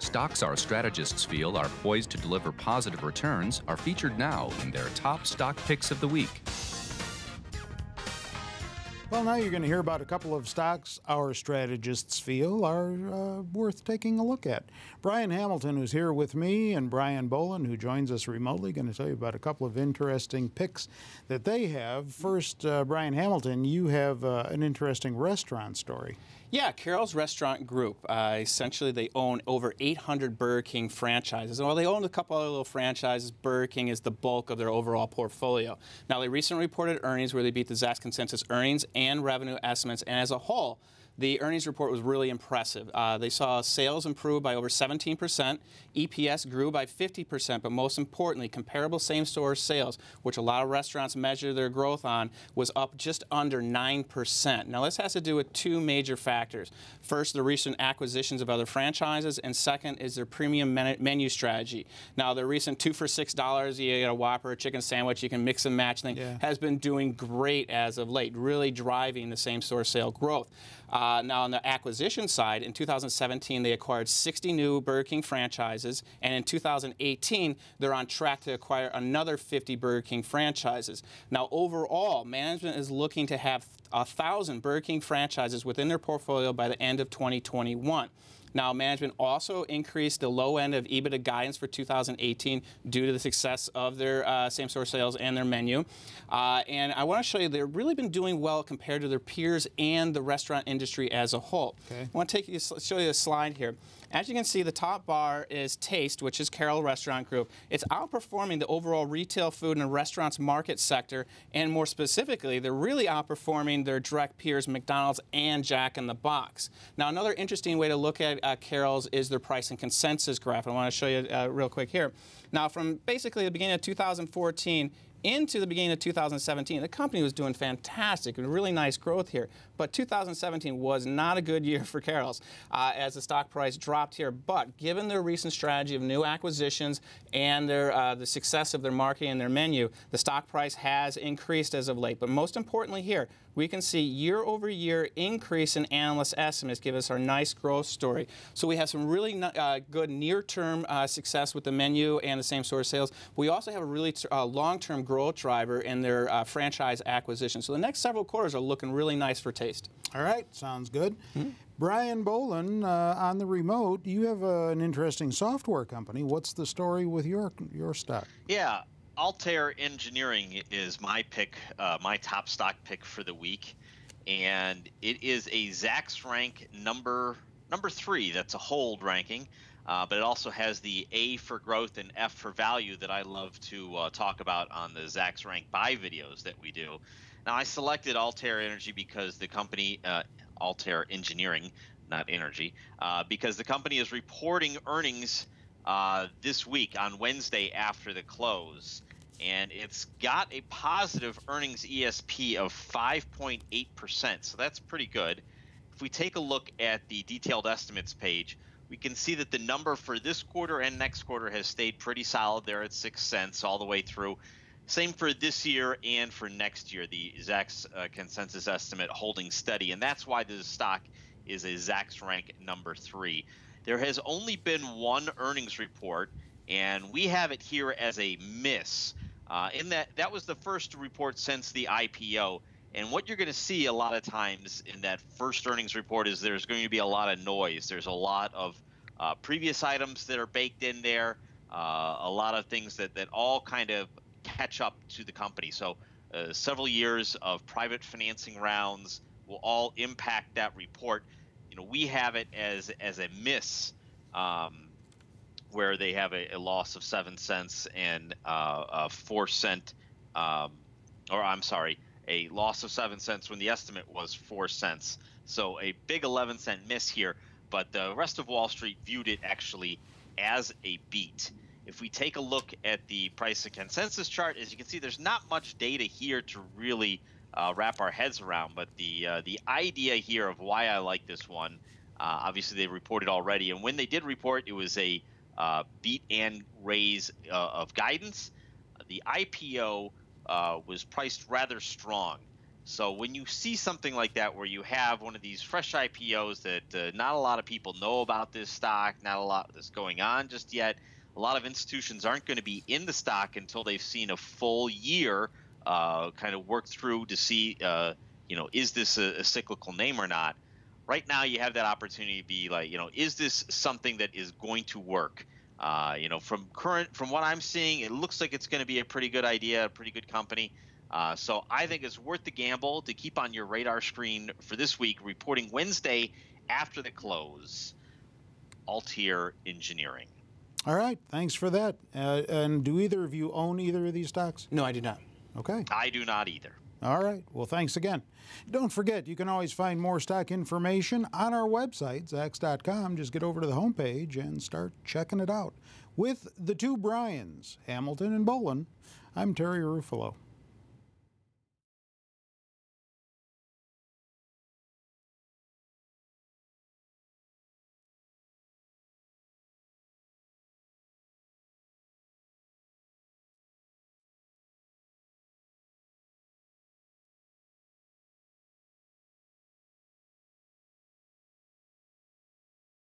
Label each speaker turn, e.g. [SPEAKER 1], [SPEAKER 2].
[SPEAKER 1] Stocks our strategists feel are poised to deliver positive returns are featured now in their top stock picks of the week.
[SPEAKER 2] Well, now you're going to hear about a couple of stocks our strategists feel are worth taking a look at. Brian Hamilton, who's here with me, and Brian Boland, who joins us remotely, going to tell you about a couple of interesting picks that they have. First, Brian Hamilton, you have an interesting restaurant story.
[SPEAKER 3] Yeah, Carrols Restaurant Group. Essentially, they own over 800 Burger King franchises. And while they own a couple other little franchises, Burger King is the bulk of their overall portfolio. Now, they recently reported earnings where they beat the Zacks consensus earnings and revenue estimates. And as a whole, the earnings report was really impressive. They saw sales improve by over 17%, EPS grew by 50%, but most importantly, comparable same-store sales, which a lot of restaurants measure their growth on, was up just under 9%. Now, this has to do with two major factors. First, the recent acquisitions of other franchises, and second is their premium menu strategy. Now, their recent 2 for $6, you get a Whopper, a chicken sandwich, you can mix and match thing, has been doing great as of late, really driving the same-store sale growth. Now, on the acquisition side, in 2017, they acquired 60 new Burger King franchises, and in 2018, they're on track to acquire another 50 Burger King franchises. Now, overall, management is looking to have 1,000 Burger King franchises within their portfolio by the end of 2021. Now, management also increased the low end of EBITDA guidance for 2018 due to the success of their same-store sales and their menu. And I want to show you they've really been doing well compared to their peers and the restaurant industry as a whole. Okay. I want to show you a slide here. As you can see, the top bar is Taste, which is Carrols Restaurant Group. It's outperforming the overall retail food and restaurants market sector, and more specifically, they're really outperforming their direct peers, McDonald's and Jack in the Box. Now, another interesting way to look at Carrols is their price and consensus graph. I want to show you real quick here. Now, from basically the beginning of 2014 into the beginning of 2017, the company was doing fantastic and really nice growth here. But 2017 was not a good year for Carrols as the stock price dropped here. But given their recent strategy of new acquisitions and their the success of their marketing and their menu, the stock price has increased as of late. But most importantly here, we can see year-over-year increase in analyst estimates give us our nice growth story. So we have some really good near-term success with the menu and the same-store sales. We also have a really long-term growth driver in their franchise acquisition. So the next several quarters are looking really nice for Taste.
[SPEAKER 2] All right, sounds good. Brian Boland, on the remote, you have an interesting software company. What's the story with your stock?
[SPEAKER 4] Yeah. Altair Engineering is my pick, my top stock pick for the week, and it is a Zacks rank number 3. That's a hold ranking, but it also has the A for growth and F for value that I love to talk about on the Zacks rank buy videos that we do. Now, I selected Altair Energy because the company, Altair Engineering, not energy, because the company is reporting earnings this week on Wednesday after the close. And it's got a positive earnings ESP of 5.8%, so that's pretty good. If we take a look at the detailed estimates page, we can see that the number for this quarter and next quarter has stayed pretty solid there at 6 cents all the way through. Same for this year and for next year, the Zacks consensus estimate holding steady, and that's why this stock is a Zacks rank number 3. There has only been one earnings report, and we have it here as a miss. In that was the first report since the IPO, and what you're going to see a lot of times in that first earnings report is there's going to be a lot of noise. There's a lot of previous items that are baked in there, a lot of things that all kind of catch up to the company. So several years of private financing rounds will all impact that report. You know, we have it as a miss, where they have a loss of 7 cents and a 4 cent, or I'm sorry, a loss of 7 cents when the estimate was 4 cents. So a big 11-cent miss here, but the rest of Wall Street viewed it actually as a beat. If we take a look at the price and consensus chart, as you can see, there's not much data here to really wrap our heads around, but the idea here of why I like this one, obviously they reported already, and when they did report, it was a beat and raise of guidance. The IPO was priced rather strong. So when you see something like that, where you have one of these fresh IPOs that not a lot of people know about this stock, not a lot that's going on just yet, a lot of institutions aren't going to be in the stock until they've seen a full year kind of work through to see, is this a cyclical name or not? Right now, you have that opportunity to be like, is this something that is going to work? From what I'm seeing, it looks like it's going to be a pretty good idea, a pretty good company. So I think it's worth the gamble to keep on your radar screen for this week, reporting Wednesday after the close, Altair Engineering.
[SPEAKER 2] All right, thanks for that. And do either of you own either of these stocks?
[SPEAKER 3] No, I do not.
[SPEAKER 2] Okay.
[SPEAKER 4] I do not either.
[SPEAKER 2] All right. Well, thanks again. Don't forget, you can always find more stock information on our website, Zacks.com. Just get over to the homepage and start checking it out. With the two Bryans, Hamilton and Bolin, I'm Terry Ruffalo.